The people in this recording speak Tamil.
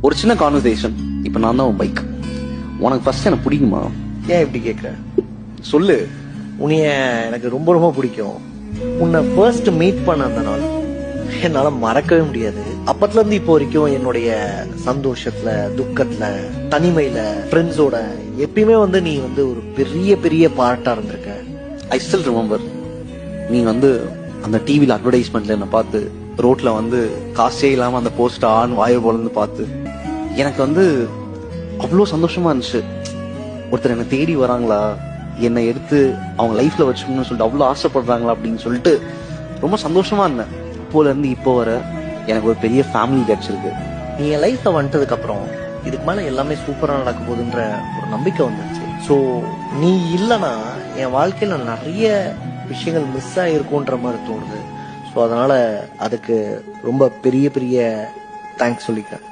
ஒரு சின்ன கான்வர்சேஷன். இப்ப நான் தான் உன் பைக். உனக்கு ஃபர்ஸ்ட் எனக்கு பிடிக்குமா? ஏன் இப்படி கேக்குற? சொல்லு. உன்னைய எனக்கு ரொம்ப ரொம்ப பிடிக்கும். உன்னை ஃபர்ஸ்ட் மீட் பண்ண அந்த நாள் என்னால மறக்கவே முடியாது. அப்பத்துல இருந்து இப்போ வரைக்கும் என்னுடைய சந்தோஷத்துல, துக்கத்துல, தனிமையில, ஃப்ரெண்ட்ஸோட எப்பயுமே நீ ஒரு பெரிய பெரிய பார்ட்டா இருந்திருக்க. I still remember. நீ அந்த டிவில அட்வர்டைஸ்மெண்ட்ல என்ன பார்த்து, ரோட்ல காசே இல்லாம அந்த போஸ்ட் ஆன் வாயு போல பார்த்து எனக்கு அவ்வளோ சந்தோஷமா இருந்துச்சு. ஒருத்தர் என்னை தேடி வராங்களா, என்னை எடுத்து அவங்க லைஃப்ல வச்சுக்கணும்னு சொல்லிட்டு அவ்வளோ ஆசைப்படுறாங்களா அப்படின்னு சொல்லிட்டு ரொம்ப சந்தோஷமா இருந்தேன். அப்போல இருந்து இப்போ வர எனக்கு ஒரு பெரிய ஃபேமிலி கிடைச்சிருக்கு. நீ என் லைஃப்ல வந்துட்டதுக்கு அப்புறம் இதுக்கு மேல எல்லாமே சூப்பரா நடக்க போகுதுன்ற ஒரு நம்பிக்கை வந்துருச்சு. ஸோ நீ இல்லைன்னா என் வாழ்க்கையில நிறைய விஷயங்கள் மிஸ் ஆயிருக்கும்ன்ற மாதிரி தோணுது. ஸோ அதனால அதுக்கு ரொம்ப பெரிய பெரிய தேங்க்ஸ் சொல்லிக்கிறேன்.